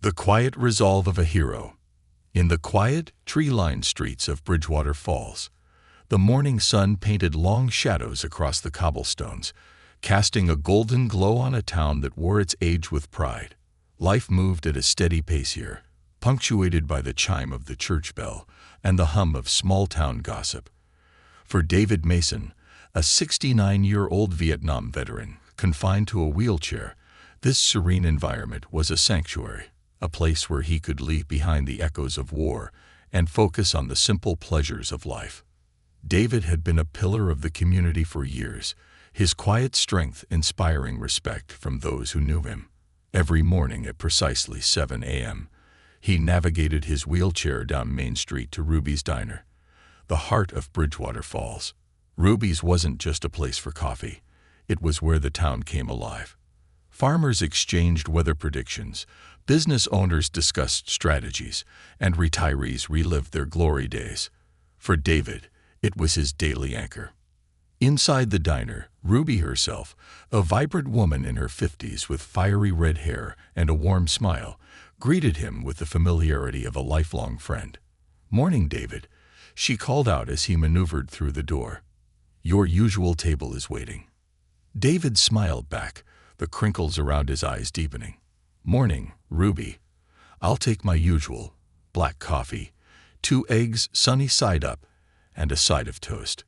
The quiet resolve of a hero. In the quiet, tree-lined streets of Bridgewater Falls, the morning sun painted long shadows across the cobblestones, casting a golden glow on a town that wore its age with pride. Life moved at a steady pace here, punctuated by the chime of the church bell and the hum of small-town gossip. For David Mason, a 69-year-old Vietnam veteran confined to a wheelchair, this serene environment was a sanctuary, a place where he could leave behind the echoes of war and focus on the simple pleasures of life. David had been a pillar of the community for years, his quiet strength inspiring respect from those who knew him. Every morning at precisely 7 a.m., he navigated his wheelchair down Main Street to Ruby's Diner, the heart of Bridgewater Falls. Ruby's wasn't just a place for coffee. It was where the town came alive. Farmers exchanged weather predictions, business owners discussed strategies, and retirees relived their glory days. For David, it was his daily anchor. Inside the diner, Ruby herself, a vibrant woman in her 50s with fiery red hair and a warm smile, greeted him with the familiarity of a lifelong friend. "Morning, David," she called out as he maneuvered through the door. "Your usual table is waiting." David smiled back, the crinkles around his eyes deepening. "Morning, Ruby. I'll take my usual, black coffee, 2 eggs sunny side up, and a side of toast."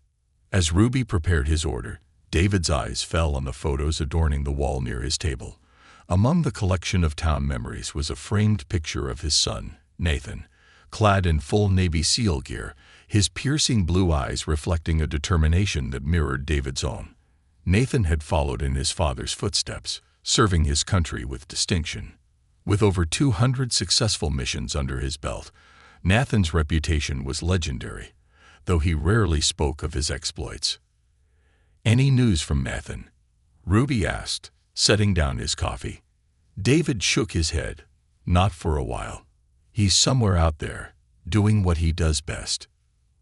As Ruby prepared his order, David's eyes fell on the photos adorning the wall near his table. Among the collection of town memories was a framed picture of his son, Nathan, clad in full Navy SEAL gear, his piercing blue eyes reflecting a determination that mirrored David's own. Nathan had followed in his father's footsteps, serving his country with distinction. With over 200 successful missions under his belt, Nathan's reputation was legendary, though he rarely spoke of his exploits. "Any news from Nathan?" Ruby asked, setting down his coffee. David shook his head. "Not for a while. He's somewhere out there, doing what he does best."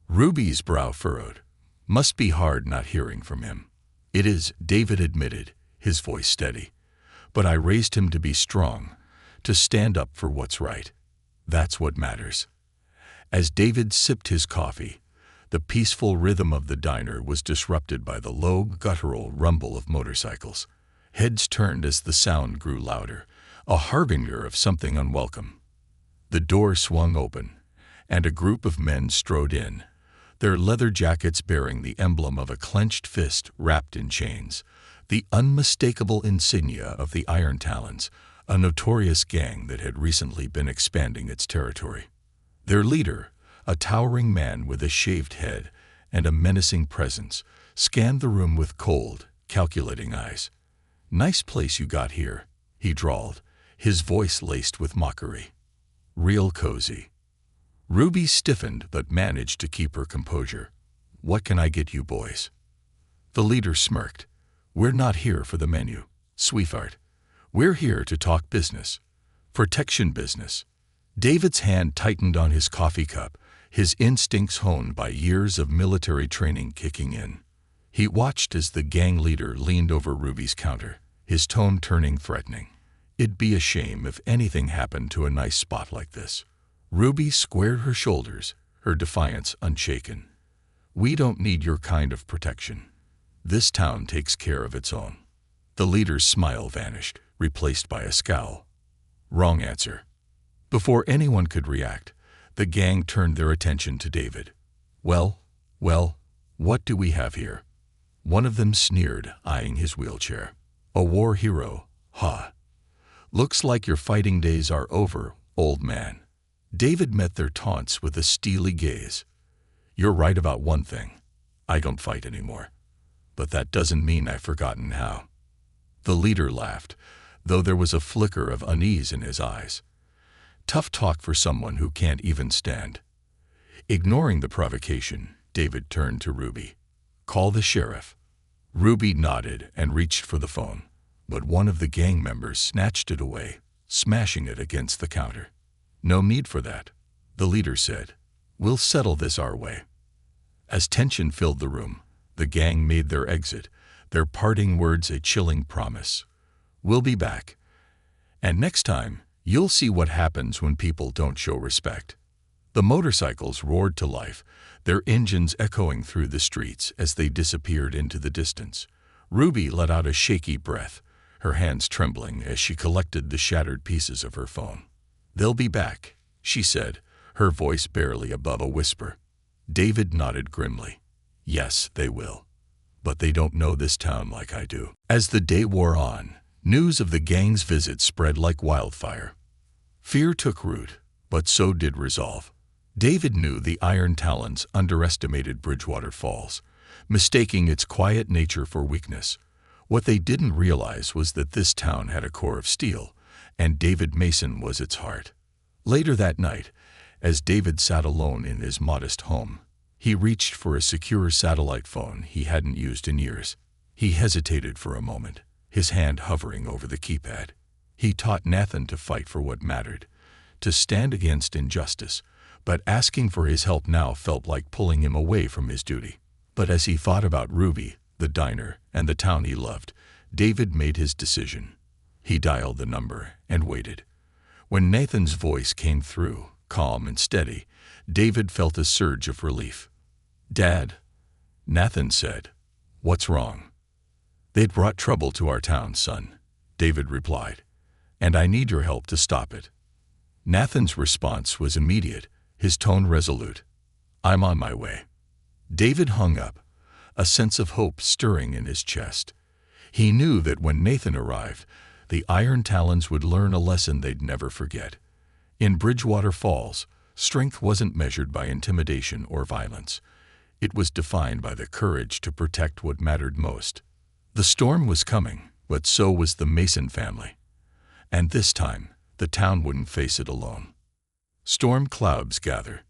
Ruby's brow furrowed. "Must be hard not hearing from him." "It is," David admitted, his voice steady. "But I raised him to be strong, to stand up for what's right. That's what matters." As David sipped his coffee, the peaceful rhythm of the diner was disrupted by the low, guttural rumble of motorcycles. Heads turned as the sound grew louder, a harbinger of something unwelcome. The door swung open, and a group of men strode in, their leather jackets bearing the emblem of a clenched fist wrapped in chains, the unmistakable insignia of the Iron Talons, a notorious gang that had recently been expanding its territory. Their leader, a towering man with a shaved head and a menacing presence, scanned the room with cold, calculating eyes. "Nice place you got here," he drawled, his voice laced with mockery. "Real cozy." Ruby stiffened but managed to keep her composure. "What can I get you boys?" The leader smirked. "We're not here for the menu, sweetheart. We're here to talk business. Protection business." David's hand tightened on his coffee cup, his instincts honed by years of military training kicking in. He watched as the gang leader leaned over Ruby's counter, his tone turning threatening. "It'd be a shame if anything happened to a nice spot like this." Ruby squared her shoulders, her defiance unshaken. "We don't need your kind of protection. This town takes care of its own." The leader's smile vanished, replaced by a scowl. "Wrong answer." Before anyone could react, the gang turned their attention to David. Well, what do we have here?" One of them sneered, eyeing his wheelchair. "A war hero, huh? Looks like your fighting days are over, old man." David met their taunts with a steely gaze. "You're right about one thing. I don't fight anymore. But that doesn't mean I've forgotten how." The leader laughed, though there was a flicker of unease in his eyes. Tough talk for someone who can't even stand. Ignoring the provocation, David turned to Ruby. "Call the sheriff." Ruby nodded and reached for the phone, but one of the gang members snatched it away, smashing it against the counter. "No need for that," the leader said. "We'll settle this our way." As tension filled the room, the gang made their exit, their parting words a chilling promise. "We'll be back. And next time, You'll see what happens when people don't show respect." The motorcycles roared to life, their engines echoing through the streets as they disappeared into the distance. Ruby let out a shaky breath, her hands trembling as she collected the shattered pieces of her phone. "They'll be back," she said, her voice barely above a whisper. David nodded grimly. "Yes, they will. But they don't know this town like I do." As the day wore on, news of the gang's visit spread like wildfire. Fear took root, but so did resolve. David knew the Iron Talons underestimated Bridgewater Falls, mistaking its quiet nature for weakness. What they didn't realize was that this town had a core of steel, and David Mason was its heart. Later that night, as David sat alone in his modest home, he reached for a secure satellite phone he hadn't used in years. He hesitated for a moment, his hand hovering over the keypad. He taught Nathan to fight for what mattered, to stand against injustice, but asking for his help now felt like pulling him away from his duty. But as he thought about Ruby, the diner, and the town he loved, David made his decision. He dialed the number and waited. When Nathan's voice came through, calm and steady, David felt a surge of relief. "Dad," Nathan said. "What's wrong?" "They'd brought trouble to our town, son," David replied, "and I need your help to stop it." Nathan's response was immediate, his tone resolute. "I'm on my way." David hung up, a sense of hope stirring in his chest. He knew that when Nathan arrived, the Iron Talons would learn a lesson they'd never forget. In Bridgewater Falls, strength wasn't measured by intimidation or violence. It was defined by the courage to protect what mattered most. The storm was coming, but so was the Mason family. And this time, the town wouldn't face it alone. Storm clouds gather.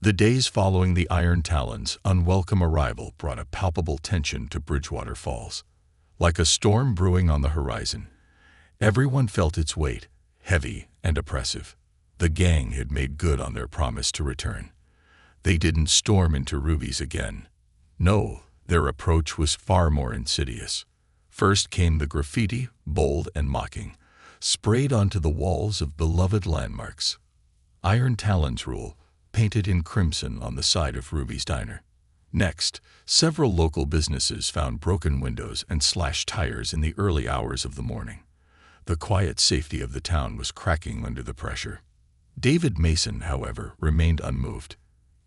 The days following the Iron Talons' unwelcome arrival brought a palpable tension to Bridgewater Falls. Like a storm brewing on the horizon, everyone felt its weight, heavy and oppressive. The gang had made good on their promise to return. They didn't storm into Ruby's again. No, their approach was far more insidious. First came the graffiti, bold and mocking, sprayed onto the walls of beloved landmarks. Iron Talons rule, painted in crimson on the side of Ruby's diner. Next, several local businesses found broken windows and slashed tires in the early hours of the morning. The quiet safety of the town was cracking under the pressure. David Mason, however, remained unmoved.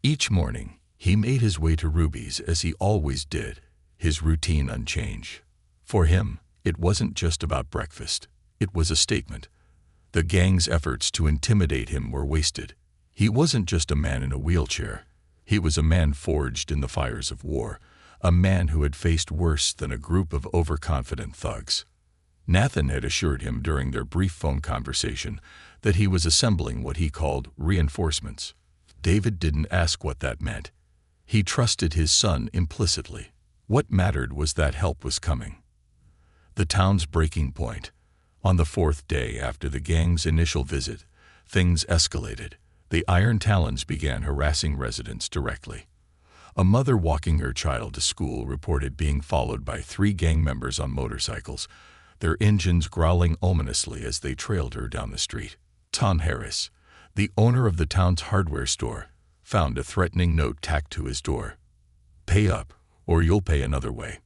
Each morning, he made his way to Ruby's as he always did, his routine unchanged. For him, it wasn't just about breakfast. It was a statement. The gang's efforts to intimidate him were wasted. He wasn't just a man in a wheelchair. He was a man forged in the fires of war, a man who had faced worse than a group of overconfident thugs. Nathan had assured him during their brief phone conversation that he was assembling what he called reinforcements. David didn't ask what that meant. He trusted his son implicitly. What mattered was that help was coming. The town's breaking point. On the fourth day after the gang's initial visit, things escalated. The Iron Talons began harassing residents directly. A mother walking her child to school reported being followed by 3 gang members on motorcycles, their engines growling ominously as they trailed her down the street. Tom Harris, the owner of the town's hardware store, found a threatening note tacked to his door. "Pay up, or you'll pay another way."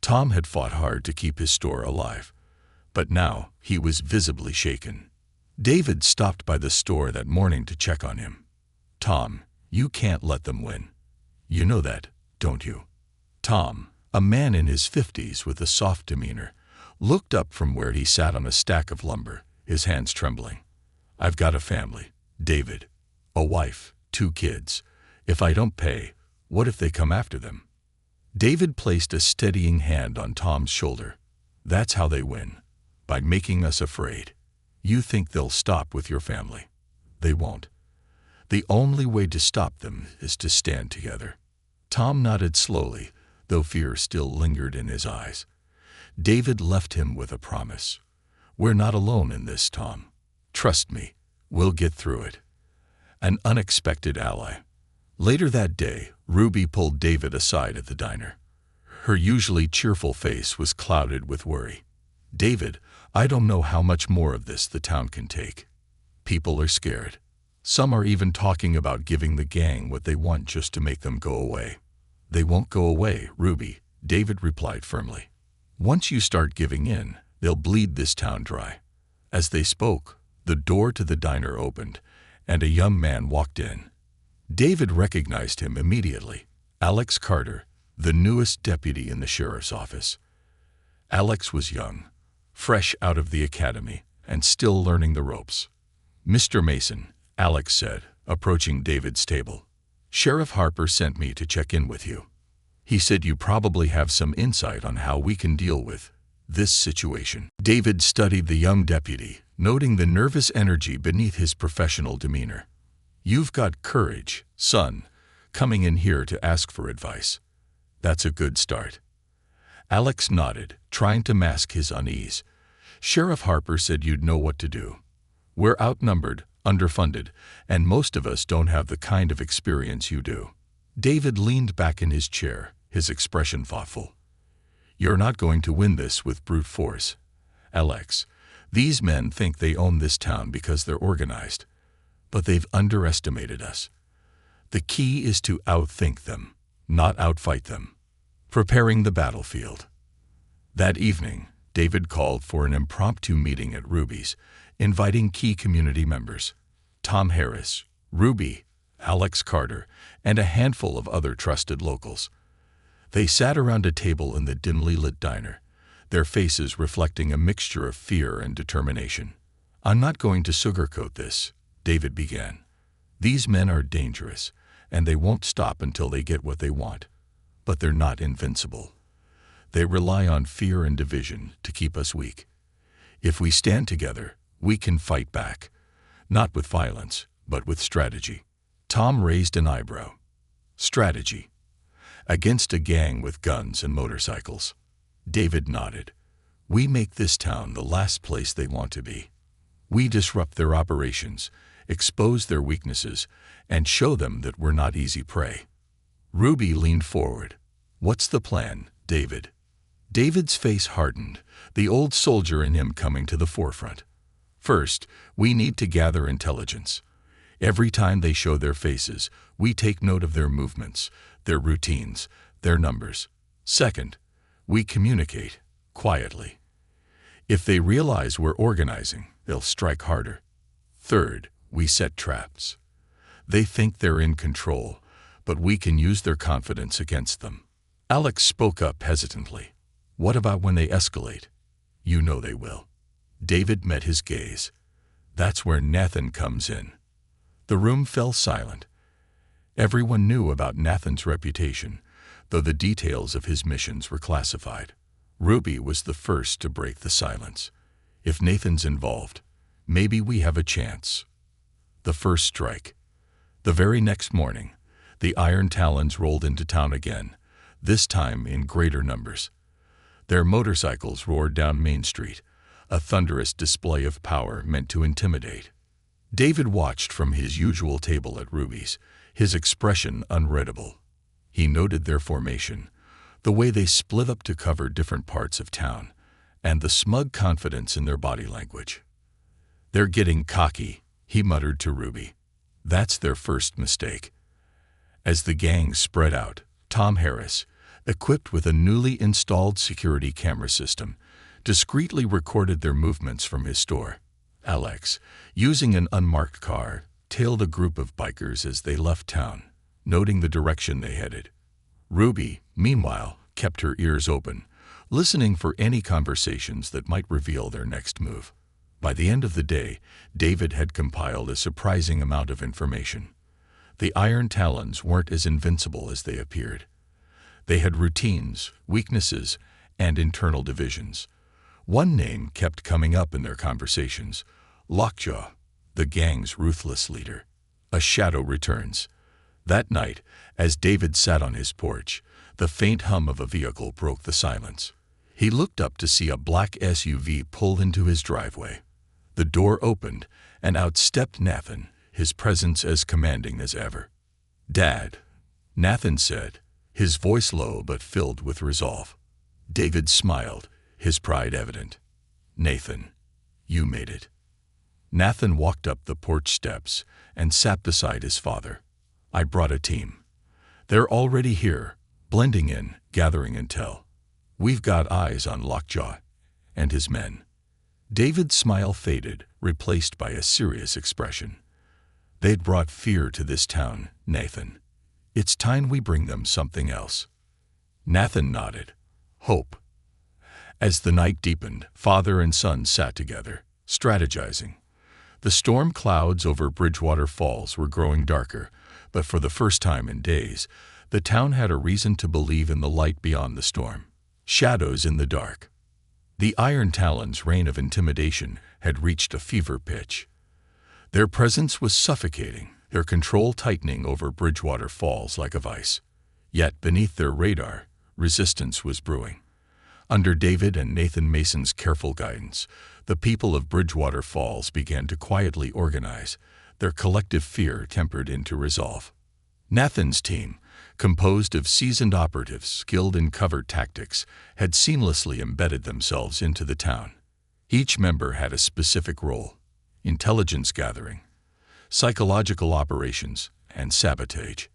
Tom had fought hard to keep his store alive, but now he was visibly shaken. David stopped by the store that morning to check on him. "Tom, you can't let them win. You know that, don't you?" Tom, a man in his 50s with a soft demeanor, looked up from where he sat on a stack of lumber, his hands trembling. "I've got a family, David. A wife, 2 kids. If I don't pay, what if they come after them?" David placed a steadying hand on Tom's shoulder. "That's how they win, by making us afraid. You think they'll stop with your family. They won't. The only way to stop them is to stand together." Tom nodded slowly, though fear still lingered in his eyes. David left him with a promise. "We're not alone in this, Tom. Trust me, we'll get through it." An unexpected ally. Later that day, Ruby pulled David aside at the diner. Her usually cheerful face was clouded with worry. "David, I don't know how much more of this the town can take." People are scared. Some are even talking about giving the gang what they want just to make them go away. They won't go away, Ruby, David replied firmly. Once you start giving in, they'll bleed this town dry. As they spoke, the door to the diner opened, and a young man walked in. David recognized him immediately. Alex Carter, the newest deputy in the sheriff's office. Alex was young, fresh out of the academy, and still learning the ropes. Mr. Mason, Alex said, approaching David's table. Sheriff Harper sent me to check in with you. He said you probably have some insight on how we can deal with this situation. David studied the young deputy, noting the nervous energy beneath his professional demeanor. You've got courage, son, coming in here to ask for advice. That's a good start. Alex nodded, trying to mask his unease. Sheriff Harper said you'd know what to do. We're outnumbered, underfunded, and most of us don't have the kind of experience you do. David leaned back in his chair, his expression thoughtful. You're not going to win this with brute force, Alex. These men think they own this town because they're organized, but they've underestimated us. The key is to outthink them, not outfight them. Preparing the battlefield. That evening, David called for an impromptu meeting at Ruby's, inviting key community members. Tom Harris, Ruby, Alex Carter, and a handful of other trusted locals. They sat around a table in the dimly lit diner, their faces reflecting a mixture of fear and determination. I'm not going to sugarcoat this, David began. These men are dangerous, and they won't stop until they get what they want. But they're not invincible. They rely on fear and division to keep us weak. If we stand together, we can fight back, not with violence, but with strategy. Tom raised an eyebrow. Strategy. Against a gang with guns and motorcycles. David nodded. We make this town the last place they want to be. We disrupt their operations, expose their weaknesses, and show them that we're not easy prey. Ruby leaned forward. What's the plan, David? David's face hardened, the old soldier in him coming to the forefront. First, we need to gather intelligence. Every time they show their faces, we take note of their movements, their routines, their numbers. Second, we communicate, quietly. If they realize we're organizing, they'll strike harder. Third, we set traps. They think they're in control, but we can use their confidence against them. Alex spoke up hesitantly. What about when they escalate? You know they will. David met his gaze. That's where Nathan comes in. The room fell silent. Everyone knew about Nathan's reputation, though the details of his missions were classified. Ruby was the first to break the silence. If Nathan's involved, maybe we have a chance. The first strike. The very next morning, the Iron Talons rolled into town again, this time in greater numbers. Their motorcycles roared down Main Street, a thunderous display of power meant to intimidate. David watched from his usual table at Ruby's, his expression unreadable. He noted their formation, the way they split up to cover different parts of town, and the smug confidence in their body language. They're getting cocky, he muttered to Ruby. That's their first mistake. As the gang spread out, Tom Harris, equipped with a newly installed security camera system, discreetly recorded their movements from his store. Alex, using an unmarked car, tailed a group of bikers as they left town, noting the direction they headed. Ruby, meanwhile, kept her ears open, listening for any conversations that might reveal their next move. By the end of the day, David had compiled a surprising amount of information. The Iron Talons weren't as invincible as they appeared. They had routines, weaknesses, and internal divisions. One name kept coming up in their conversations: Lockjaw, the gang's ruthless leader. A shadow returns. That night, as David sat on his porch, the faint hum of a vehicle broke the silence. He looked up to see a black SUV pull into his driveway. The door opened, and out stepped Nathan, his presence as commanding as ever. "Dad," Nathan said, his voice low but filled with resolve. David smiled, his pride evident. "Nathan, you made it." Nathan walked up the porch steps and sat beside his father. "I brought a team. They're already here, blending in, gathering intel. We've got eyes on Lockjaw and his men." David's smile faded, replaced by a serious expression. "They'd brought fear to this town, Nathan. It's time we bring them something else." Nathan nodded. "Hope." As the night deepened, father and son sat together, strategizing. The storm clouds over Bridgewater Falls were growing darker, but for the first time in days, the town had a reason to believe in the light beyond the storm. Shadows in the dark. The Iron Talon's reign of intimidation had reached a fever pitch. Their presence was suffocating, their control tightening over Bridgewater Falls like a vice. Yet beneath their radar, resistance was brewing. Under David and Nathan Mason's careful guidance, the people of Bridgewater Falls began to quietly organize, their collective fear tempered into resolve. Nathan's team, composed of seasoned operatives skilled in covert tactics, had seamlessly embedded themselves into the town. Each member had a specific role: intelligence gathering, psychological operations, and sabotage.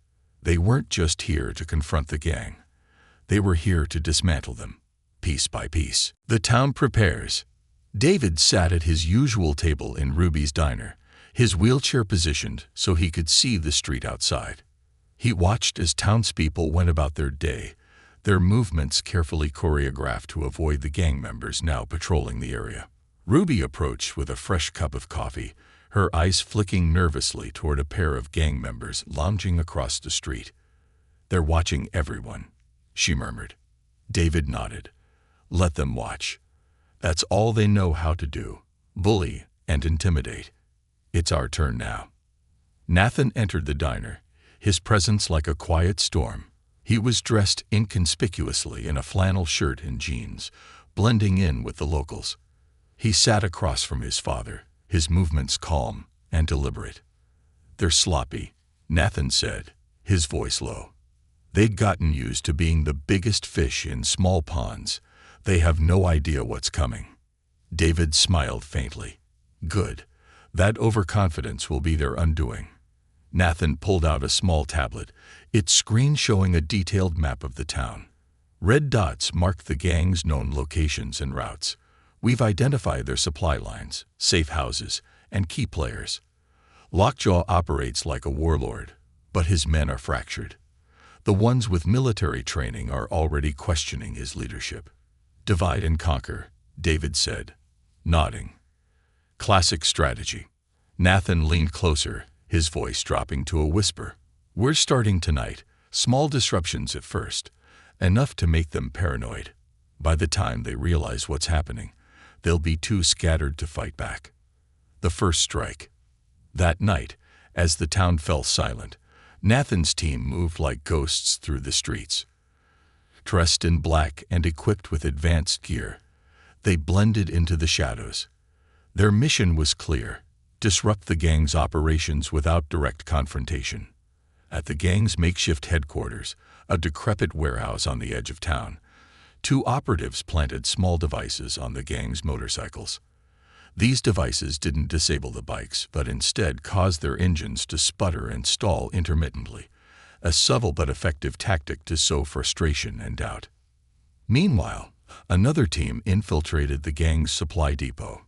They weren't just here to confront the gang. They were here to dismantle them, piece by piece. The town prepares. David sat at his usual table in Ruby's diner, his wheelchair positioned so he could see the street outside. He watched as townspeople went about their day, their movements carefully choreographed to avoid the gang members now patrolling the area. Ruby approached with a fresh cup of coffee, her eyes flicking nervously toward a pair of gang members lounging across the street. "They're watching everyone," she murmured. David nodded. "Let them watch. That's all they know how to do: bully and intimidate. It's our turn now." Nathan entered the diner, his presence like a quiet storm. He was dressed inconspicuously in a flannel shirt and jeans, blending in with the locals. He sat across from his father, his movements calm and deliberate. "They're sloppy," Nathan said, his voice low. "They'd gotten used to being the biggest fish in small ponds. They have no idea what's coming." David smiled faintly. "Good. That overconfidence will be their undoing." Nathan pulled out a small tablet, its screen showing a detailed map of the town. Red dots marked the gang's known locations and routes. "We've identified their supply lines, safe houses, and key players. Lockjaw operates like a warlord, but his men are fractured. The ones with military training are already questioning his leadership." "Divide and conquer," David said, nodding. "Classic strategy." Nathan leaned closer, his voice dropping to a whisper. "We're starting tonight, small disruptions at first, enough to make them paranoid. By the time they realize what's happening, they'll be too scattered to fight back." The first strike. That night, as the town fell silent, Nathan's team moved like ghosts through the streets. Dressed in black and equipped with advanced gear, they blended into the shadows. Their mission was clear: disrupt the gang's operations without direct confrontation. At the gang's makeshift headquarters, a decrepit warehouse on the edge of town, two operatives planted small devices on the gang's motorcycles. These devices didn't disable the bikes, but instead caused their engines to sputter and stall intermittently, a subtle but effective tactic to sow frustration and doubt. Meanwhile, another team infiltrated the gang's supply depot.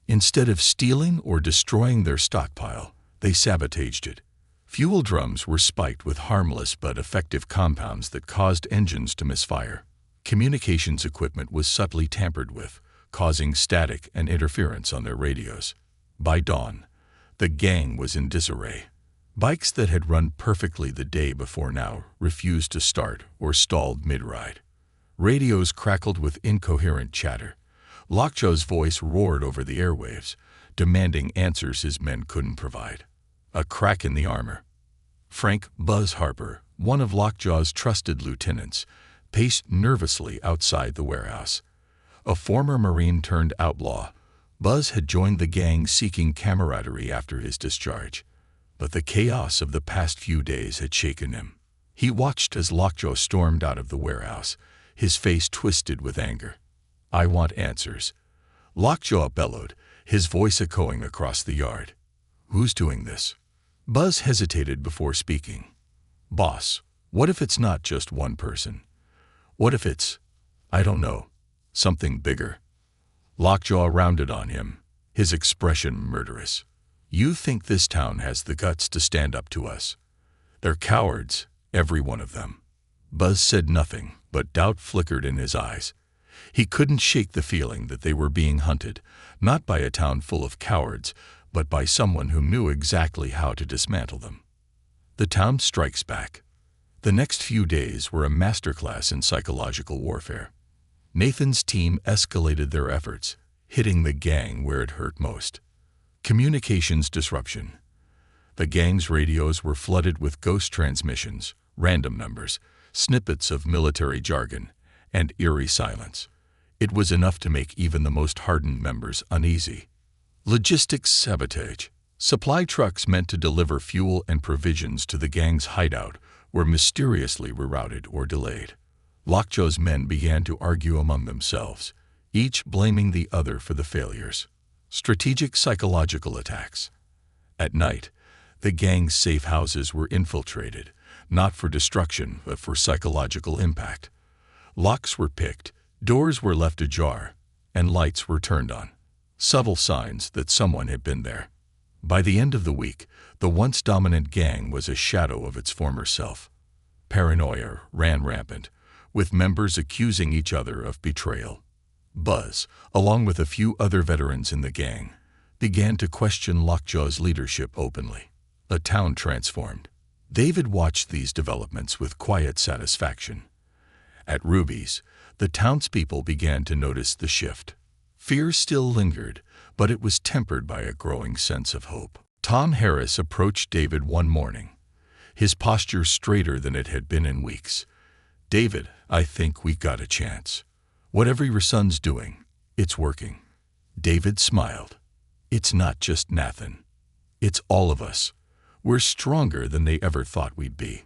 Instead of stealing or destroying their stockpile, they sabotaged it. Fuel drums were spiked with harmless but effective compounds that caused engines to misfire. Communications equipment was subtly tampered with, causing static and interference on their radios. By dawn, the gang was in disarray. Bikes that had run perfectly the day before now refused to start or stalled mid-ride. Radios crackled with incoherent chatter. Lockjaw's voice roared over the airwaves, demanding answers his men couldn't provide. A crack in the armor. Frank "Buzz" Harper, one of Lockjaw's trusted lieutenants, paced nervously outside the warehouse. A former Marine turned outlaw, Buzz had joined the gang seeking camaraderie after his discharge. But the chaos of the past few days had shaken him. He watched as Lockjaw stormed out of the warehouse, his face twisted with anger. "I want answers," Lockjaw bellowed, his voice echoing across the yard. "Who's doing this?" Buzz hesitated before speaking. "Boss, what if it's not just one person? What if it's, I don't know, something bigger?" Lockjaw rounded on him, his expression murderous. "You think this town has the guts to stand up to us? They're cowards, every one of them." Buzz said nothing, but doubt flickered in his eyes. He couldn't shake the feeling that they were being hunted, not by a town full of cowards, but by someone who knew exactly how to dismantle them. The town strikes back. The next few days were a masterclass in psychological warfare. Nathan's team escalated their efforts, hitting the gang where it hurt most. Communications disruption. The gang's radios were flooded with ghost transmissions, random numbers, snippets of military jargon, and eerie silence. It was enough to make even the most hardened members uneasy. Logistics sabotage. Supply trucks meant to deliver fuel and provisions to the gang's hideout were mysteriously rerouted or delayed. Lockjaw's men began to argue among themselves, each blaming the other for the failures. Strategic psychological attacks. At night, the gang's safe houses were infiltrated, not for destruction but for psychological impact. Locks were picked, doors were left ajar, and lights were turned on. Subtle signs that someone had been there. By the end of the week, the once dominant gang was a shadow of its former self. Paranoia ran rampant, with members accusing each other of betrayal. Buzz, along with a few other veterans in the gang, began to question Lockjaw's leadership openly. The town transformed. David watched these developments with quiet satisfaction. At Ruby's, the townspeople began to notice the shift. Fear still lingered, but it was tempered by a growing sense of hope. Tom Harris approached David one morning, his posture straighter than it had been in weeks. "David, I think we got a chance. Whatever your son's doing, it's working." David smiled. "It's not just Nathan. It's all of us. We're stronger than they ever thought we'd be."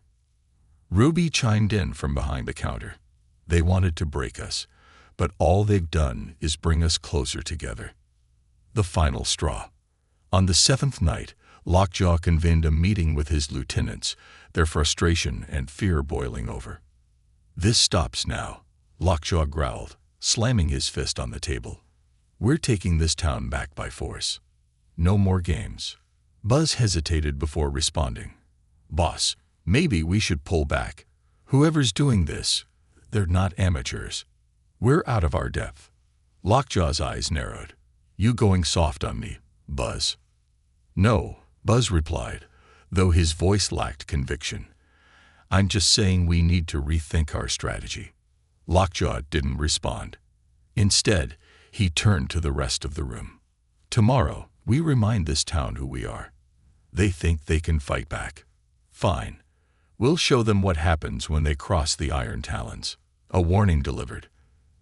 Ruby chimed in from behind the counter. "They wanted to break us, but all they've done is bring us closer together." The final straw. On the 7th night, Lockjaw convened a meeting with his lieutenants, their frustration and fear boiling over. "This stops now," Lockjaw growled, slamming his fist on the table. "We're taking this town back by force. No more games." Buzz hesitated before responding. "Boss, maybe we should pull back. Whoever's doing this, they're not amateurs. We're out of our depth." Lockjaw's eyes narrowed. "You going soft on me, Buzz?" "No," Buzz replied, though his voice lacked conviction. "I'm just saying we need to rethink our strategy." Lockjaw didn't respond. Instead, he turned to the rest of the room. "Tomorrow, we remind this town who we are. They think they can fight back. Fine. We'll show them what happens when they cross the iron talons." A warning delivered.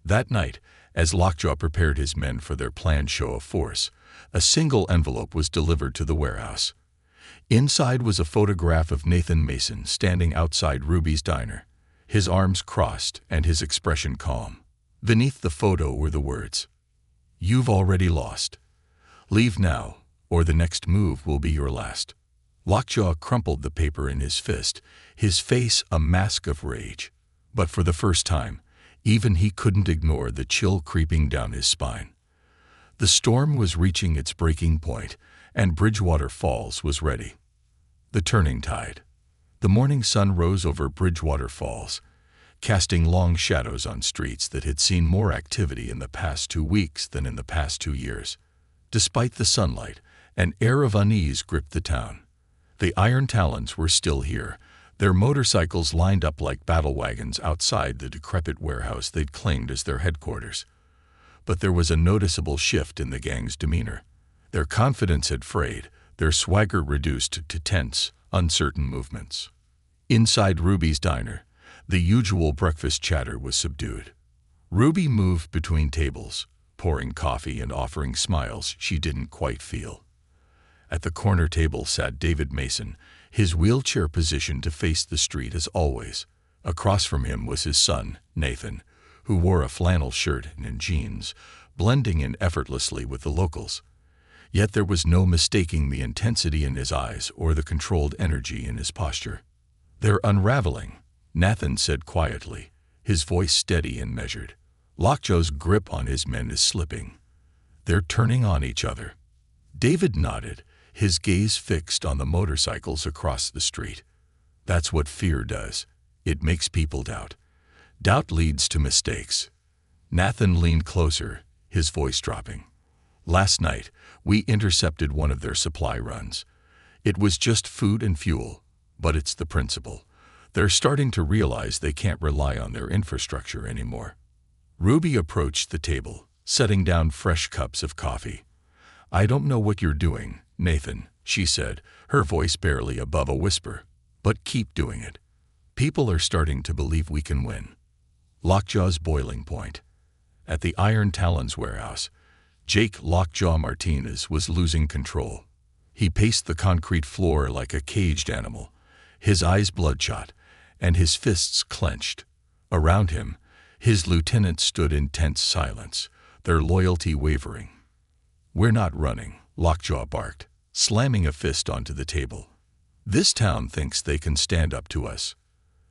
That night, as Lockjaw prepared his men for their planned show of force, a single envelope was delivered to the warehouse. Inside was a photograph of Nathan Mason standing outside Ruby's diner, his arms crossed and his expression calm. Beneath the photo were the words, "You've already lost. Leave now, or the next move will be your last." Lockjaw crumpled the paper in his fist, his face a mask of rage. But for the first time, even he couldn't ignore the chill creeping down his spine. The storm was reaching its breaking point, and Bridgewater Falls was ready. The turning tide. The morning sun rose over Bridgewater Falls, casting long shadows on streets that had seen more activity in the past 2 weeks than in the past 2 years. Despite the sunlight, an air of unease gripped the town. The Iron Talons were still here, their motorcycles lined up like battle wagons outside the decrepit warehouse they'd claimed as their headquarters. But there was a noticeable shift in the gang's demeanor. Their confidence had frayed, their swagger reduced to tense, uncertain movements. Inside Ruby's diner, the usual breakfast chatter was subdued. Ruby moved between tables, pouring coffee and offering smiles she didn't quite feel. At the corner table sat David Mason, his wheelchair positioned to face the street as always. Across from him was his son, Nathan, who wore a flannel shirt and jeans, blending in effortlessly with the locals. Yet there was no mistaking the intensity in his eyes or the controlled energy in his posture. "They're unraveling," Nathan said quietly, his voice steady and measured. "Lockjaw's grip on his men is slipping. They're turning on each other." David nodded, his gaze fixed on the motorcycles across the street. "That's what fear does. It makes people doubt. Doubt leads to mistakes." Nathan leaned closer, his voice dropping. "Last night, we intercepted one of their supply runs. It was just food and fuel, but it's the principle. They're starting to realize they can't rely on their infrastructure anymore." Ruby approached the table, setting down fresh cups of coffee. "I don't know what you're doing, Nathan," she said, her voice barely above a whisper, "but keep doing it. People are starting to believe we can win." Lockjaw's boiling point. At the Iron Talons warehouse, Jake Lockjaw Martinez was losing control. He paced the concrete floor like a caged animal, his eyes bloodshot, and his fists clenched. Around him, his lieutenants stood in tense silence, their loyalty wavering. "We're not running," Lockjaw barked, slamming a fist onto the table. "This town thinks they can stand up to us.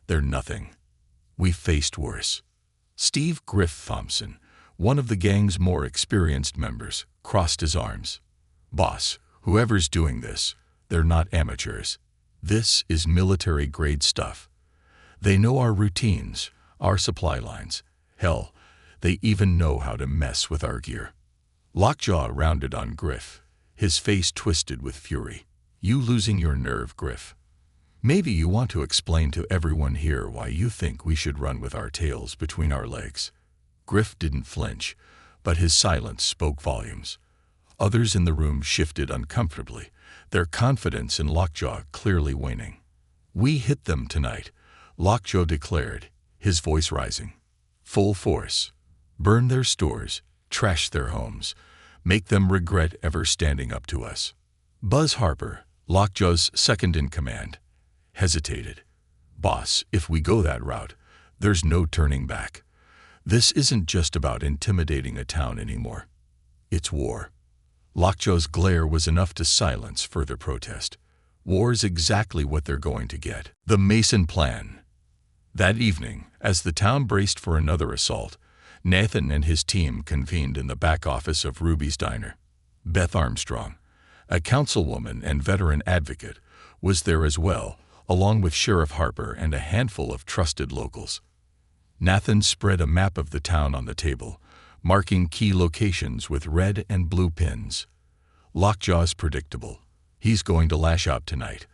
They're nothing. We've faced worse." Steve Griff Thompson, one of the gang's more experienced members, crossed his arms. "Boss, whoever's doing this, they're not amateurs. This is military-grade stuff. They know our routines, our supply lines. Hell, they even know how to mess with our gear." Lockjaw rounded on Griff, his face twisted with fury. "You losing your nerve, Griff? Maybe you want to explain to everyone here why you think we should run with our tails between our legs." Griff didn't flinch, but his silence spoke volumes. Others in the room shifted uncomfortably, their confidence in Lockjaw clearly waning. "We hit them tonight," Lockjaw declared, his voice rising. "Full force. Burn their stores, trash their homes, make them regret ever standing up to us." Buzz Harper, Lockjaw's second-in-command, hesitated. "Boss, if we go that route, there's no turning back. This isn't just about intimidating a town anymore. It's war." Lockjaw's glare was enough to silence further protest. War's exactly what they're going to get. The Mason Plan. That evening, as the town braced for another assault, Nathan and his team convened in the back office of Ruby's Diner. Beth Armstrong, a councilwoman and veteran advocate, was there as well, along with Sheriff Harper and a handful of trusted locals. Nathan spread a map of the town on the table, marking key locations with red and blue pins. "Lockjaw's predictable. He's going to lash out tonight,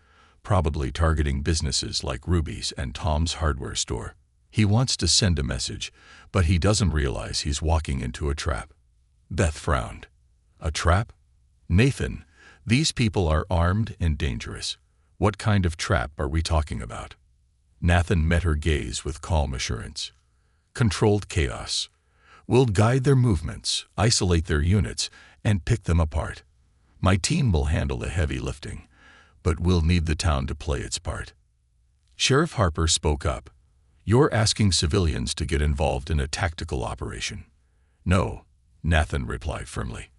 probably targeting businesses like Ruby's and Tom's hardware store. He wants to send a message, but he doesn't realize he's walking into a trap." Beth frowned. "A trap? Nathan, these people are armed and dangerous. What kind of trap are we talking about?" Nathan met her gaze with calm assurance. "Controlled chaos. We'll guide their movements, isolate their units, and pick them apart. My team will handle the heavy lifting, but we'll need the town to play its part." Sheriff Harper spoke up. "You're asking civilians to get involved in a tactical operation." "No," Nathan replied firmly.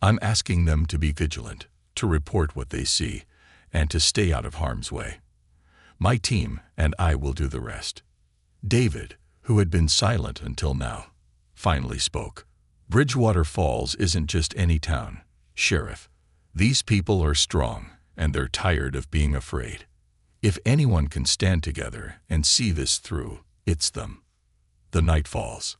"I'm asking them to be vigilant, to report what they see, and to stay out of harm's way. My team and I will do the rest." David, who had been silent until now, finally spoke. "Bridgewater Falls isn't just any town, Sheriff. These people are strong, and they're tired of being afraid. If anyone can stand together and see this through, it's them." The night falls.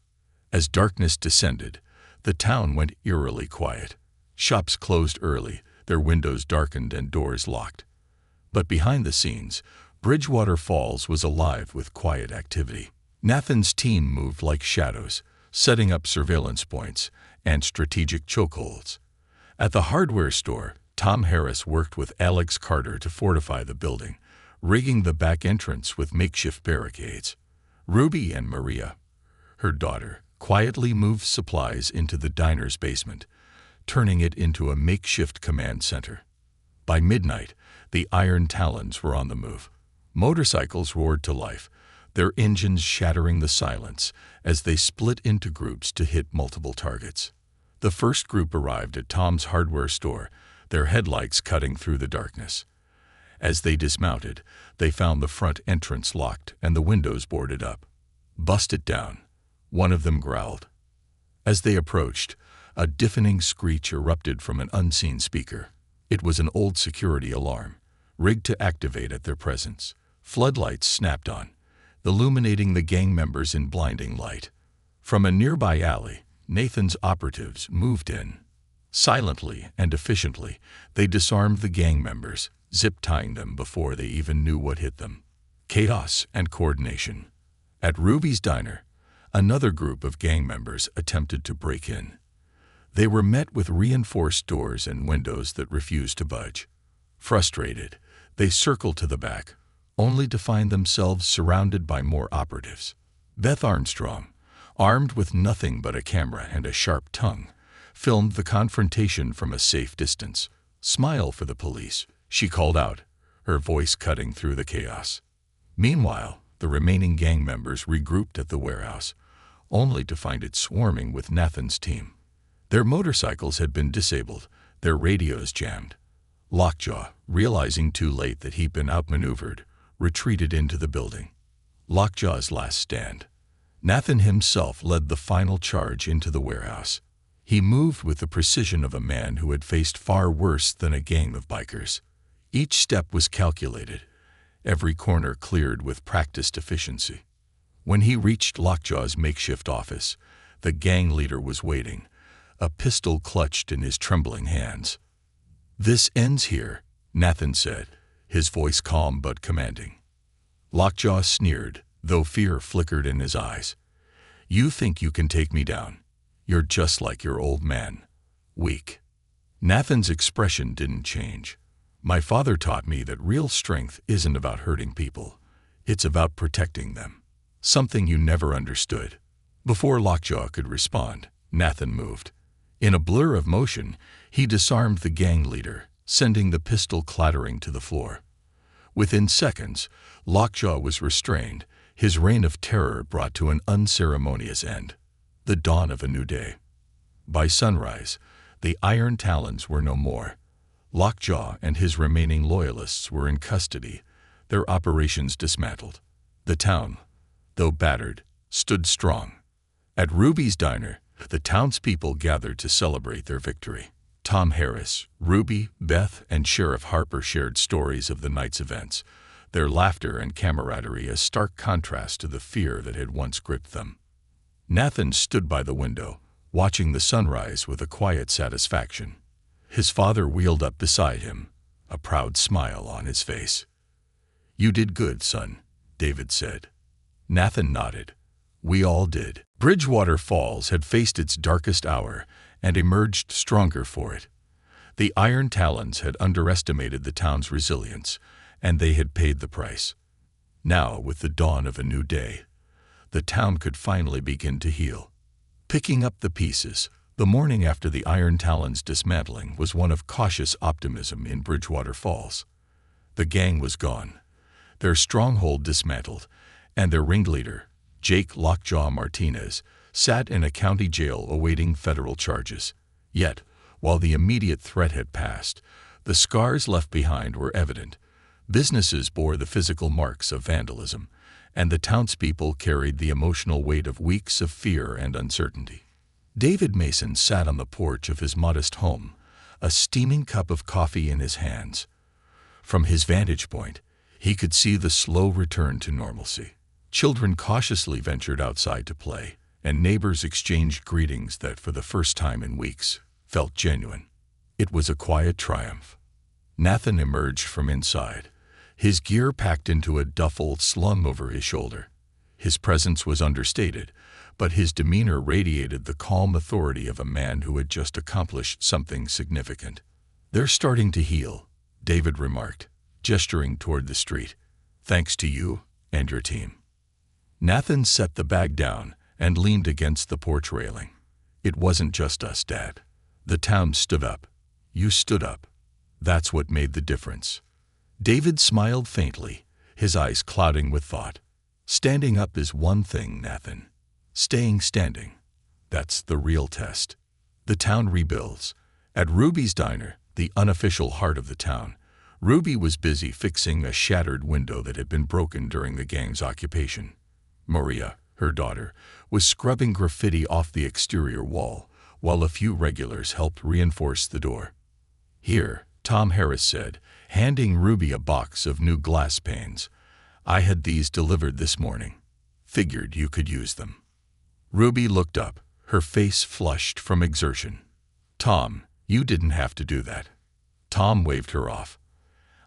As darkness descended, the town went eerily quiet. Shops closed early, their windows darkened and doors locked. But behind the scenes, Bridgewater Falls was alive with quiet activity. Nathan's team moved like shadows, setting up surveillance points and strategic chokeholds. At the hardware store, Tom Harris worked with Alex Carter to fortify the building, rigging the back entrance with makeshift barricades. Ruby and Maria, her daughter, quietly moved supplies into the diner's basement, turning it into a makeshift command center. By midnight, the Iron Talons were on the move. Motorcycles roared to life, their engines shattering the silence as they split into groups to hit multiple targets. The first group arrived at Tom's hardware store, their headlights cutting through the darkness. As they dismounted, they found the front entrance locked and the windows boarded up. "Bust it down," one of them growled. As they approached, a deafening screech erupted from an unseen speaker. It was an old security alarm, rigged to activate at their presence. Floodlights snapped on, illuminating the gang members in blinding light. From a nearby alley, Nathan's operatives moved in. Silently and efficiently, they disarmed the gang members, zip-tying them before they even knew what hit them. Chaos and coordination. At Ruby's Diner, another group of gang members attempted to break in. They were met with reinforced doors and windows that refused to budge. Frustrated, they circled to the back, only to find themselves surrounded by more operatives. Beth Armstrong, armed with nothing but a camera and a sharp tongue, filmed the confrontation from a safe distance. "Smile for the police," she called out, her voice cutting through the chaos. Meanwhile, the remaining gang members regrouped at the warehouse, only to find it swarming with Nathan's team. Their motorcycles had been disabled, their radios jammed. Lockjaw, realizing too late that he'd been outmaneuvered, retreated into the building. Lockjaw's last stand. Nathan himself led the final charge into the warehouse. He moved with the precision of a man who had faced far worse than a gang of bikers. Each step was calculated, every corner cleared with practiced efficiency. When he reached Lockjaw's makeshift office, the gang leader was waiting, a pistol clutched in his trembling hands. "This ends here," Nathan said, his voice calm but commanding. Lockjaw sneered, though fear flickered in his eyes. "You think you can take me down? You're just like your old man. Weak." Nathan's expression didn't change. "My father taught me that real strength isn't about hurting people. It's about protecting them. Something you never understood." Before Lockjaw could respond, Nathan moved. In a blur of motion, he disarmed the gang leader, sending the pistol clattering to the floor. Within seconds, Lockjaw was restrained, his reign of terror brought to an unceremonious end. The dawn of a new day. By sunrise, the Iron Talons were no more. Lockjaw and his remaining loyalists were in custody, their operations dismantled. The town, though battered, stood strong. At Ruby's Diner, the townspeople gathered to celebrate their victory. Tom Harris, Ruby, Beth, and Sheriff Harper shared stories of the night's events, their laughter and camaraderie a stark contrast to the fear that had once gripped them. Nathan stood by the window, watching the sunrise with a quiet satisfaction. His father wheeled up beside him, a proud smile on his face. "You did good, son," David said. Nathan nodded. "We all did." Bridgewater Falls had faced its darkest hour and emerged stronger for it. The Iron Talons had underestimated the town's resilience, and they had paid the price. Now, with the dawn of a new day, the town could finally begin to heal. Picking up the pieces, the morning after the Iron Talons' dismantling was one of cautious optimism in Bridgewater Falls. The gang was gone, their stronghold dismantled, and their ringleader, Jake Lockjaw Martinez, sat in a county jail awaiting federal charges. Yet, while the immediate threat had passed, the scars left behind were evident. Businesses bore the physical marks of vandalism, and the townspeople carried the emotional weight of weeks of fear and uncertainty. David Mason sat on the porch of his modest home, a steaming cup of coffee in his hands. From his vantage point, he could see the slow return to normalcy. Children cautiously ventured outside to play, and neighbors exchanged greetings that, for the first time in weeks, felt genuine. It was a quiet triumph. Nathan emerged from inside, his gear packed into a duffel slung over his shoulder. His presence was understated, but his demeanor radiated the calm authority of a man who had just accomplished something significant. "They're starting to heal," David remarked, gesturing toward the street. "Thanks to you and your team." Nathan set the bag down and leaned against the porch railing. "It wasn't just us, Dad. The town stood up. You stood up. That's what made the difference." David smiled faintly, his eyes clouding with thought. "Standing up is one thing, Nathan. Staying standing, that's the real test." The town rebuilds. At Ruby's diner, the unofficial heart of the town, Ruby was busy fixing a shattered window that had been broken during the gang's occupation. Maria, her daughter, was scrubbing graffiti off the exterior wall, while a few regulars helped reinforce the door. "Here," Tom Harris said, handing Ruby a box of new glass panes. "I had these delivered this morning. Figured you could use them." Ruby looked up, her face flushed from exertion. "Tom, you didn't have to do that." Tom waved her off.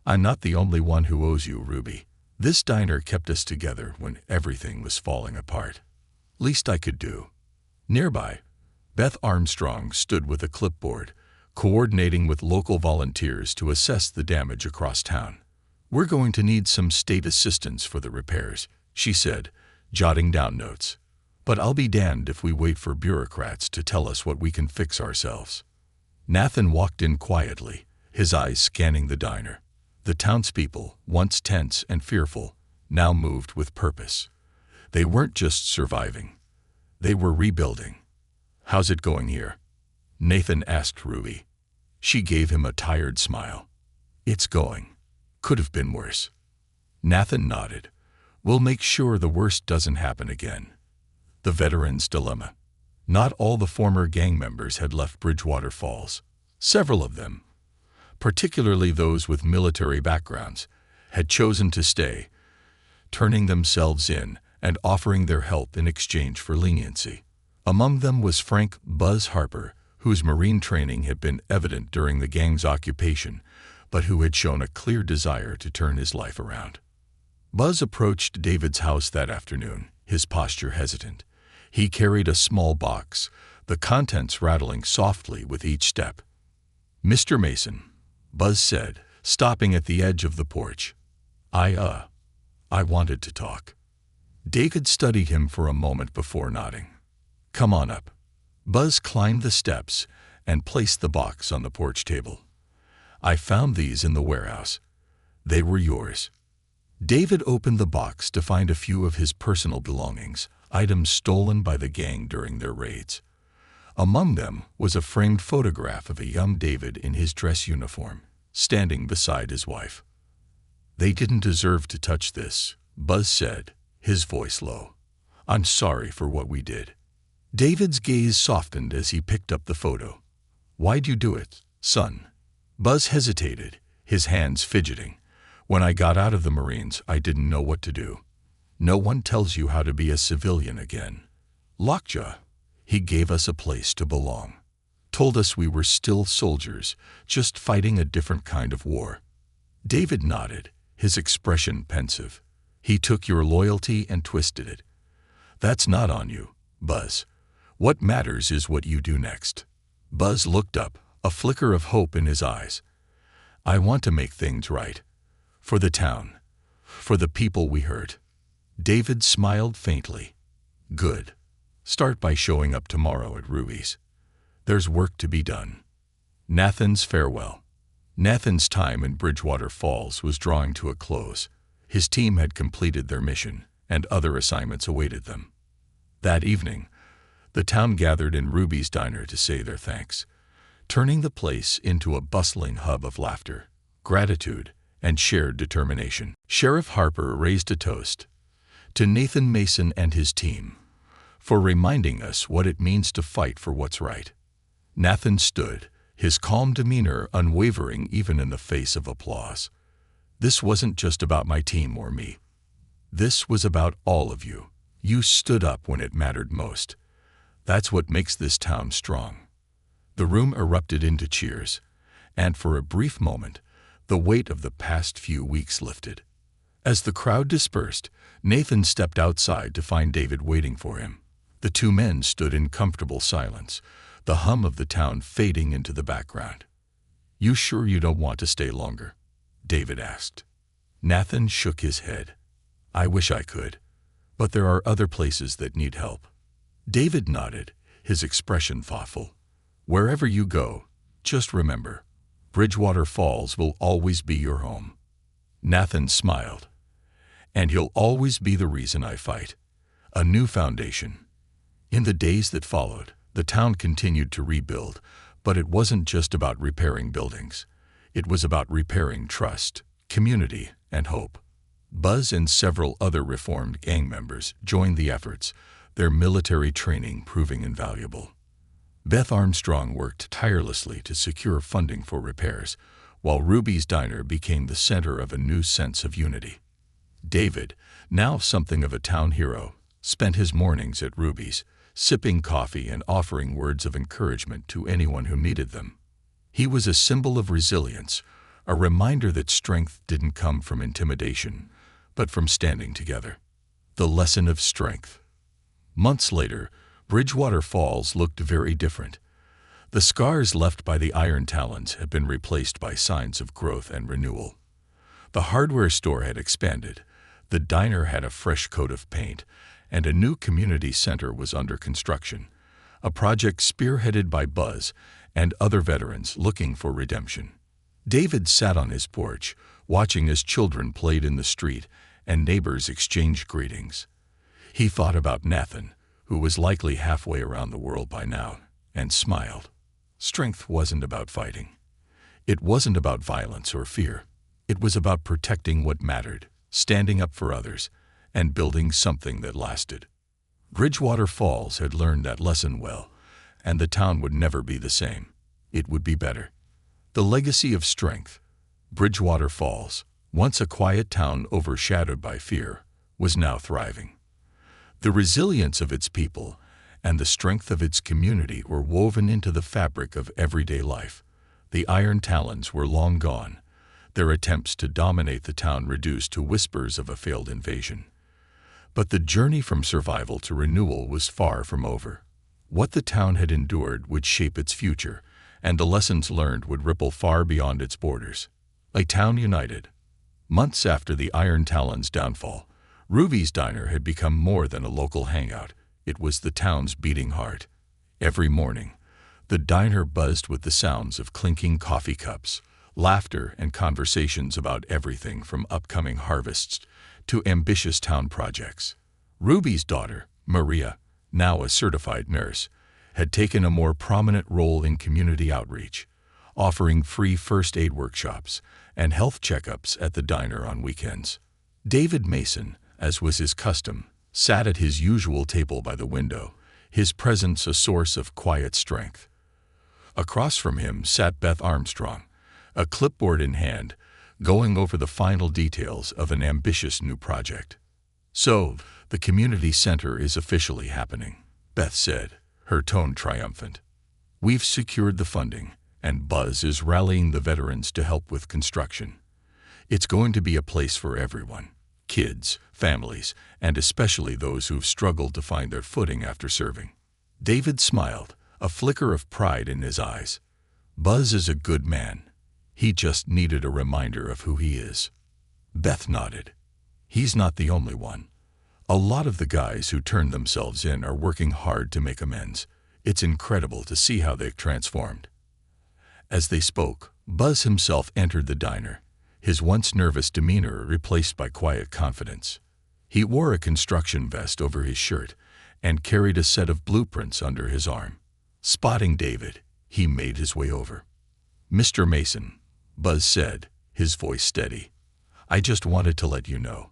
"I'm not the only one who owes you, Ruby. This diner kept us together when everything was falling apart. Least I could do." Nearby, Beth Armstrong stood with a clipboard, coordinating with local volunteers to assess the damage across town. "We're going to need some state assistance for the repairs," she said, jotting down notes. "But I'll be damned if we wait for bureaucrats to tell us what we can fix ourselves." Nathan walked in quietly, his eyes scanning the diner. The townspeople, once tense and fearful, now moved with purpose. They weren't just surviving. They were rebuilding. "How's it going here?" Nathan asked Ruby. She gave him a tired smile. "It's going. Could have been worse." Nathan nodded. "We'll make sure the worst doesn't happen again." The veteran's dilemma. Not all the former gang members had left Bridgewater Falls. Several of them, particularly those with military backgrounds, had chosen to stay, turning themselves in and offering their help in exchange for leniency. Among them was Frank "Buzz" Harper, whose Marine training had been evident during the gang's occupation, but who had shown a clear desire to turn his life around. Buzz approached David's house that afternoon, his posture hesitant. He carried a small box, the contents rattling softly with each step. "Mr. Mason," Buzz said, stopping at the edge of the porch. I wanted to talk." David studied him for a moment before nodding. "Come on up." Buzz climbed the steps and placed the box on the porch table. "I found these in the warehouse. They were yours." David opened the box to find a few of his personal belongings, items stolen by the gang during their raids. Among them was a framed photograph of a young David in his dress uniform, standing beside his wife. "They didn't deserve to touch this," Buzz said, his voice low. "I'm sorry for what we did." David's gaze softened as he picked up the photo. "Why'd you do it, son?" Buzz hesitated, his hands fidgeting. "When I got out of the Marines, I didn't know what to do. No one tells you how to be a civilian again. Lockjaw, he gave us a place to belong. Told us we were still soldiers, just fighting a different kind of war." David nodded, his expression pensive. "He took your loyalty and twisted it. That's not on you, Buzz. What matters is what you do next." Buzz looked up, a flicker of hope in his eyes. "I want to make things right. For the town. For the people we hurt." David smiled faintly. "Good. Start by showing up tomorrow at Ruby's. There's work to be done." Nathan's farewell. Nathan's time in Bridgewater Falls was drawing to a close. His team had completed their mission, and other assignments awaited them. That evening, the town gathered in Ruby's diner to say their thanks, turning the place into a bustling hub of laughter, gratitude, and shared determination. Sheriff Harper raised a toast to Nathan Mason and his team for reminding us what it means to fight for what's right. Nathan stood, his calm demeanor unwavering even in the face of applause. "This wasn't just about my team or me. This was about all of you. You stood up when it mattered most. That's what makes this town strong." The room erupted into cheers, and for a brief moment, the weight of the past few weeks lifted. As the crowd dispersed, Nathan stepped outside to find David waiting for him. The two men stood in comfortable silence, the hum of the town fading into the background. "You sure you don't want to stay longer?" David asked. Nathan shook his head. "I wish I could, but there are other places that need help." David nodded, his expression thoughtful. "Wherever you go, just remember, Bridgewater Falls will always be your home." Nathan smiled. "And he'll always be the reason I fight." A new foundation. In the days that followed, The town continued to rebuild, but it wasn't just about repairing buildings. It was about repairing trust, community, and hope. Buzz and several other reformed gang members joined the efforts, their military training proving invaluable. Beth Armstrong worked tirelessly to secure funding for repairs, while Ruby's Diner became the center of a new sense of unity. David, now something of a town hero, spent his mornings at Ruby's, sipping coffee and offering words of encouragement to anyone who needed them. He was a symbol of resilience, a reminder that strength didn't come from intimidation, but from standing together. The lesson of strength. Months later, Bridgewater Falls looked very different. The scars left by the iron talons had been replaced by signs of growth and renewal. The hardware store had expanded, the diner had a fresh coat of paint, and a new community center was under construction, a project spearheaded by Buzz and other veterans looking for redemption. David sat on his porch, watching as children played in the street and neighbors exchanged greetings. He thought about Nathan, who was likely halfway around the world by now, and smiled. Strength wasn't about fighting. It wasn't about violence or fear. It was about protecting what mattered, standing up for others, and building something that lasted. Bridgewater Falls had learned that lesson well, and the town would never be the same. It would be better. The legacy of strength. Bridgewater Falls, once a quiet town overshadowed by fear, was now thriving. The resilience of its people and the strength of its community were woven into the fabric of everyday life. The iron talons were long gone, their attempts to dominate the town reduced to whispers of a failed invasion. But the journey from survival to renewal was far from over. What the town had endured would shape its future, and the lessons learned would ripple far beyond its borders. A town united. Months after the Iron Talon's downfall, Ruby's Diner had become more than a local hangout. It was the town's beating heart. Every morning, the diner buzzed with the sounds of clinking coffee cups, laughter, and conversations about everything from upcoming harvests to ambitious town projects. Ruby's daughter, Maria, now a certified nurse, had taken a more prominent role in community outreach, offering free first aid workshops and health checkups at the diner on weekends. David Mason, as was his custom, sat at his usual table by the window, his presence a source of quiet strength. Across from him sat Beth Armstrong, a clipboard in hand, going over the final details of an ambitious new project. "So, the community center is officially happening," Beth said, her tone triumphant. "We've secured the funding, and Buzz is rallying the veterans to help with construction. It's going to be a place for everyone, kids, families, and especially those who've struggled to find their footing after serving." David smiled, a flicker of pride in his eyes. "Buzz is a good man. He just needed a reminder of who he is." Beth nodded. "He's not the only one. A lot of the guys who turned themselves in are working hard to make amends. It's incredible to see how they've transformed." As they spoke, Buzz himself entered the diner, his once nervous demeanor replaced by quiet confidence. He wore a construction vest over his shirt and carried a set of blueprints under his arm. Spotting David, he made his way over. "Mr. Mason," Buzz said, his voice steady, "I just wanted to let you know.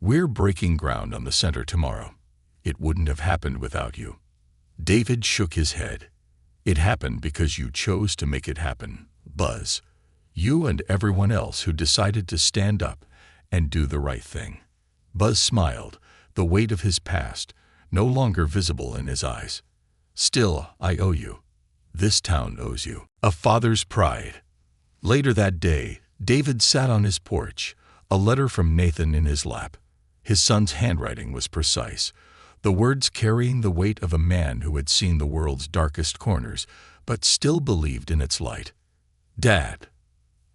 We're breaking ground on the center tomorrow. It wouldn't have happened without you." David shook his head. "It happened because you chose to make it happen, Buzz. You and everyone else who decided to stand up and do the right thing." Buzz smiled, the weight of his past no longer visible in his eyes. "Still, I owe you. This town owes you." A father's pride. Later that day, David sat on his porch, a letter from Nathan in his lap. His son's handwriting was precise, the words carrying the weight of a man who had seen the world's darkest corners, but still believed in its light. "Dad,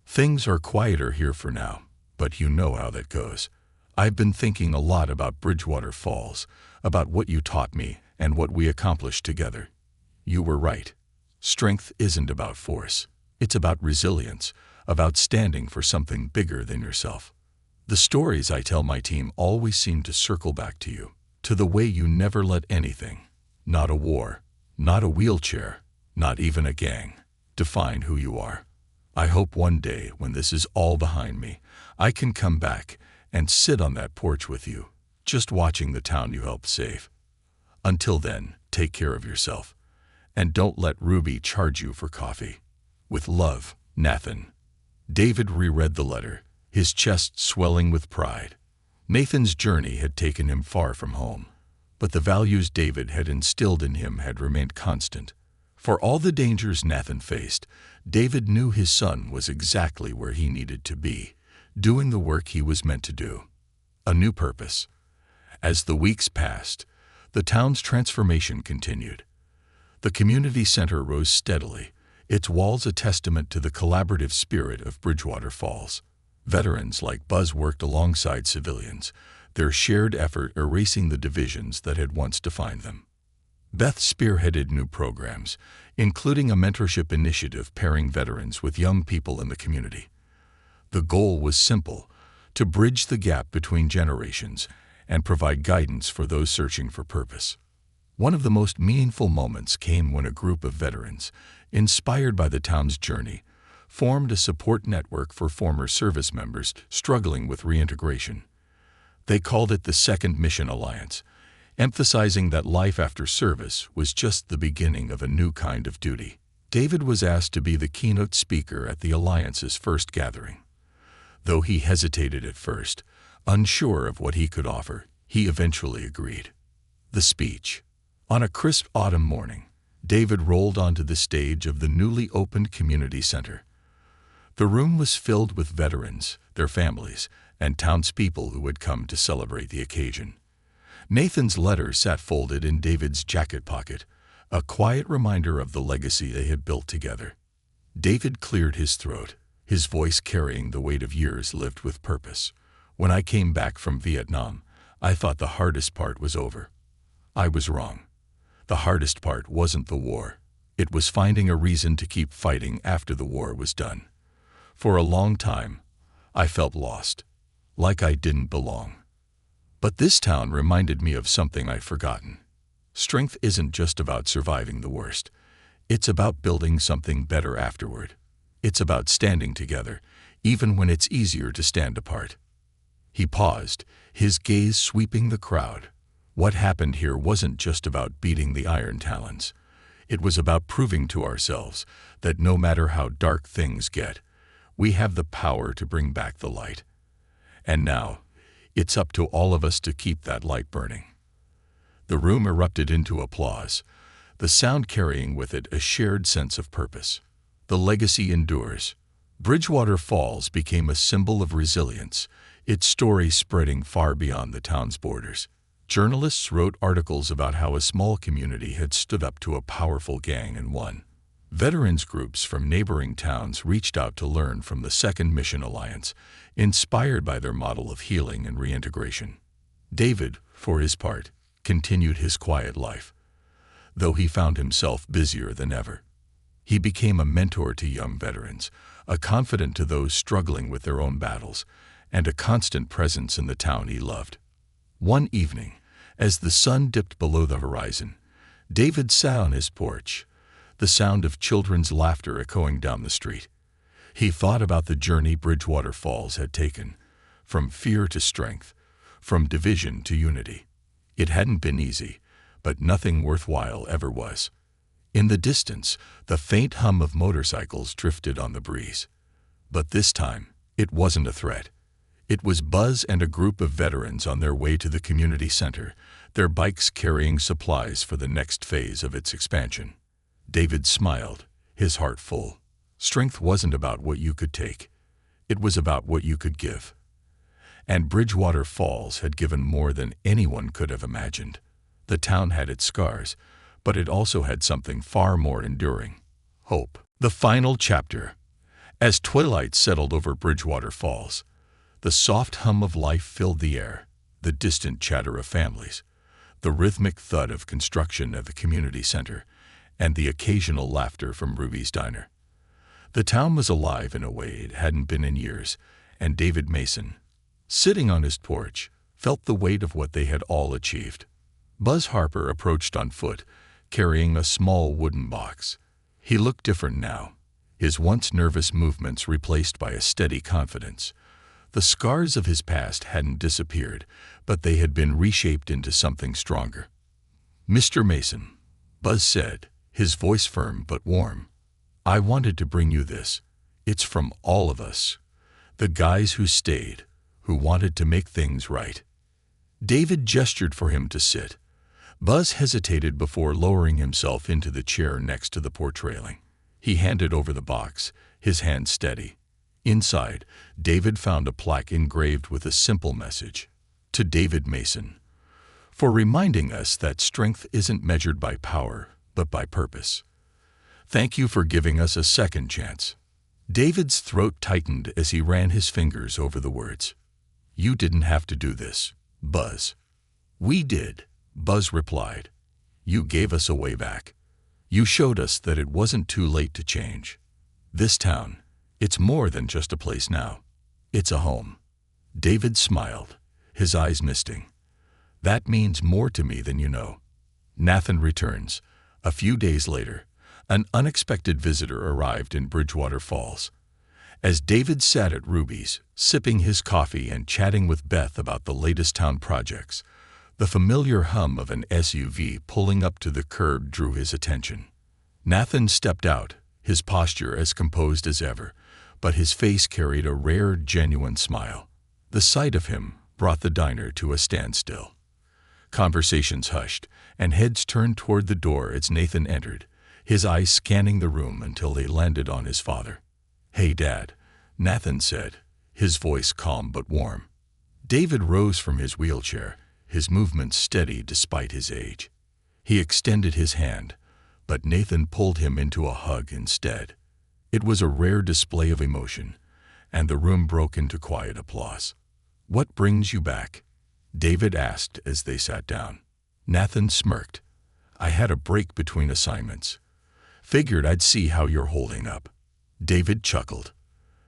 things are quieter here for now, but you know how that goes. I've been thinking a lot about Bridgewater Falls, about what you taught me and what we accomplished together. You were right. Strength isn't about force. It's about resilience, about standing for something bigger than yourself. The stories I tell my team always seem to circle back to you, to the way you never let anything, not a war, Not a wheelchair, not even a gang. Define who you are. I hope one day, when this is all behind me, I can come back and sit on that porch with you, just watching the town you helped save. Until then, take care of yourself. And don't let Ruby charge you for coffee. With love, Nathan. David reread the letter, his chest swelling with pride. Nathan's journey had taken him far from home, but the values David had instilled in him had remained constant. For all the dangers Nathan faced, David knew his son was exactly where he needed to be, doing the work he was meant to do. A new purpose. As the weeks passed, the town's transformation continued. The community center rose steadily, its walls a testament to the collaborative spirit of Bridgewater Falls. Veterans like Buzz worked alongside civilians, their shared effort erasing the divisions that had once defined them. Beth spearheaded new programs, including a mentorship initiative pairing veterans with young people in the community. The goal was simple: to bridge the gap between generations and provide guidance for those searching for purpose. One of the most meaningful moments came when a group of veterans, inspired by the town's journey, formed a support network for former service members struggling with reintegration. They called it the Second Mission Alliance, emphasizing that life after service was just the beginning of a new kind of duty. David was asked to be the keynote speaker at the Alliance's first gathering. Though he hesitated at first, unsure of what he could offer, he eventually agreed. The speech. On a crisp autumn morning, David rolled onto the stage of the newly opened community center. The room was filled with veterans, their families, and townspeople who had come to celebrate the occasion. Nathan's letter sat folded in David's jacket pocket, a quiet reminder of the legacy they had built together. David cleared his throat, his voice carrying the weight of years lived with purpose. When I came back from Vietnam, I thought the hardest part was over. I was wrong. The hardest part wasn't the war. It was finding a reason to keep fighting after the war was done. For a long time, I felt lost, like I didn't belong. But this town reminded me of something I'd forgotten. Strength isn't just about surviving the worst. It's about building something better afterward. It's about standing together, even when it's easier to stand apart. He paused, his gaze sweeping the crowd. What happened here wasn't just about beating the Iron Talons. It was about proving to ourselves that no matter how dark things get, we have the power to bring back the light. And now, it's up to all of us to keep that light burning. The room erupted into applause, the sound carrying with it a shared sense of purpose. The legacy endures. Bridgewater Falls became a symbol of resilience, its story spreading far beyond the town's borders. Journalists wrote articles about how a small community had stood up to a powerful gang and won. Veterans groups from neighboring towns reached out to learn from the Second Mission Alliance, inspired by their model of healing and reintegration. David, for his part, continued his quiet life, though he found himself busier than ever. He became a mentor to young veterans, a confidant to those struggling with their own battles, and a constant presence in the town he loved. One evening, as the sun dipped below the horizon, David sat on his porch, the sound of children's laughter echoing down the street. He thought about the journey Bridgewater Falls had taken, from fear to strength, from division to unity. It hadn't been easy, but nothing worthwhile ever was. In the distance, the faint hum of motorcycles drifted on the breeze. But this time, it wasn't a threat. It was Buzz and a group of veterans on their way to the community center, their bikes carrying supplies for the next phase of its expansion. David smiled, his heart full. Strength wasn't about what you could take. It was about what you could give. And Bridgewater Falls had given more than anyone could have imagined. The town had its scars, but it also had something far more enduring: hope. The final chapter. As twilight settled over Bridgewater Falls, the soft hum of life filled the air, the distant chatter of families, the rhythmic thud of construction at the community center, and the occasional laughter from Ruby's diner. The town was alive in a way it hadn't been in years, and David Mason, sitting on his porch, felt the weight of what they had all achieved. Buzz Harper approached on foot, carrying a small wooden box. He looked different now, his once nervous movements replaced by a steady confidence. The scars of his past hadn't disappeared, but they had been reshaped into something stronger. "Mr. Mason," Buzz said, his voice firm but warm, "I wanted to bring you this. It's from all of us. The guys who stayed, who wanted to make things right." David gestured for him to sit. Buzz hesitated before lowering himself into the chair next to the porch railing. He handed over the box, his hand steady. Inside, David found a plaque engraved with a simple message. "To David Mason, for reminding us that strength isn't measured by power, but by purpose. Thank you for giving us a second chance." David's throat tightened as he ran his fingers over the words. "You didn't have to do this, Buzz." "We did," Buzz replied. "You gave us a way back. You showed us that it wasn't too late to change. This town, it's more than just a place now. It's a home." David smiled, his eyes misting. "That means more to me than you know." Nathan returns. A few days later, an unexpected visitor arrived in Bridgewater Falls. As David sat at Ruby's, sipping his coffee and chatting with Beth about the latest town projects, the familiar hum of an SUV pulling up to the curb drew his attention. Nathan stepped out, his posture as composed as ever, but his face carried a rare, genuine smile. The sight of him brought the diner to a standstill. Conversations hushed, and heads turned toward the door as Nathan entered, his eyes scanning the room until they landed on his father. "Hey, Dad," Nathan said, his voice calm but warm. David rose from his wheelchair, his movements steady despite his age. He extended his hand, but Nathan pulled him into a hug instead. It was a rare display of emotion, and the room broke into quiet applause. "What brings you back?" David asked as they sat down. Nathan smirked. "I had a break between assignments. Figured I'd see how you're holding up." David chuckled.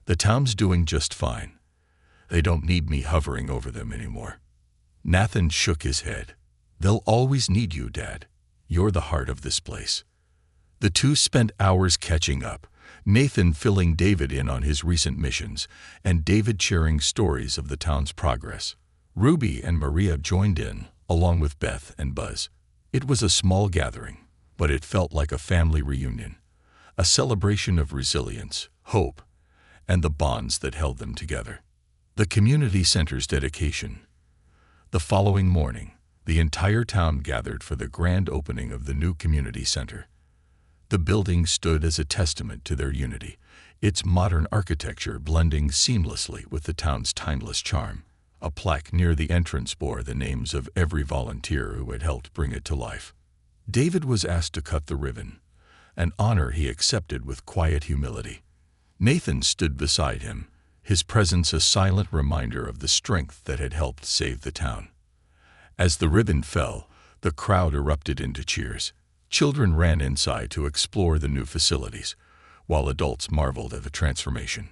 "The town's doing just fine. They don't need me hovering over them anymore." Nathan shook his head. "They'll always need you, Dad. You're the heart of this place." The two spent hours catching up, Nathan filling David in on his recent missions, and David sharing stories of the town's progress. Ruby and Maria joined in, along with Beth and Buzz. It was a small gathering, but it felt like a family reunion, a celebration of resilience, hope, and the bonds that held them together. The community center's dedication. The following morning, the entire town gathered for the grand opening of the new community center. The building stood as a testament to their unity, its modern architecture blending seamlessly with the town's timeless charm. A plaque near the entrance bore the names of every volunteer who had helped bring it to life. David was asked to cut the ribbon, an honor he accepted with quiet humility. Nathan stood beside him, his presence a silent reminder of the strength that had helped save the town. As the ribbon fell, the crowd erupted into cheers. Children ran inside to explore the new facilities, while adults marveled at the transformation.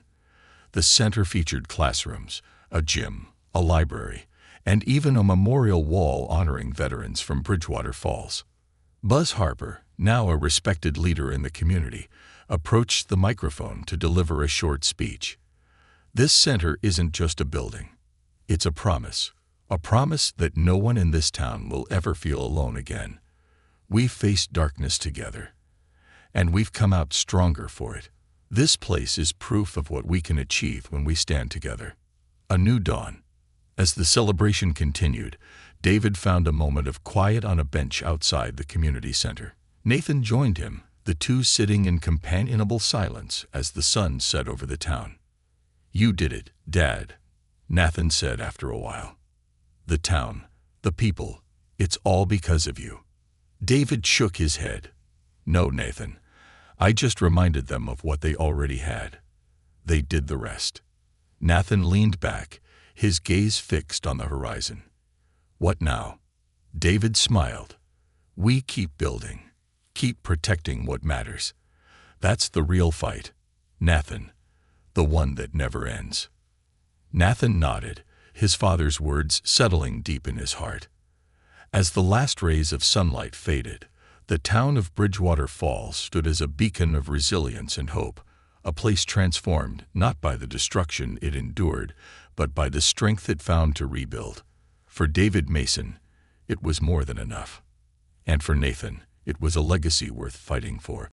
The center featured classrooms, a gym, a library, and even a memorial wall honoring veterans from Bridgewater Falls. Buzz Harper, now a respected leader in the community, approached the microphone to deliver a short speech. "This center isn't just a building. It's a promise that no one in this town will ever feel alone again. We've faced darkness together, and we've come out stronger for it. This place is proof of what we can achieve when we stand together." A new dawn. As the celebration continued, David found a moment of quiet on a bench outside the community center. Nathan joined him, the two sitting in companionable silence as the sun set over the town. "You did it, Dad," Nathan said after a while. "The town, the people, it's all because of you." David shook his head. "No, Nathan. I just reminded them of what they already had. They did the rest." Nathan leaned back, his gaze fixed on the horizon. "What now?" David smiled. "We keep building, keep protecting what matters. That's the real fight, Nathan, the one that never ends." Nathan nodded, his father's words settling deep in his heart. As the last rays of sunlight faded, The town of Bridgewater Falls stood as a beacon of resilience and hope, a place transformed not by the destruction it endured, but by the strength it found to rebuild. For David Mason, it was more than enough. And for Nathan, it was a legacy worth fighting for.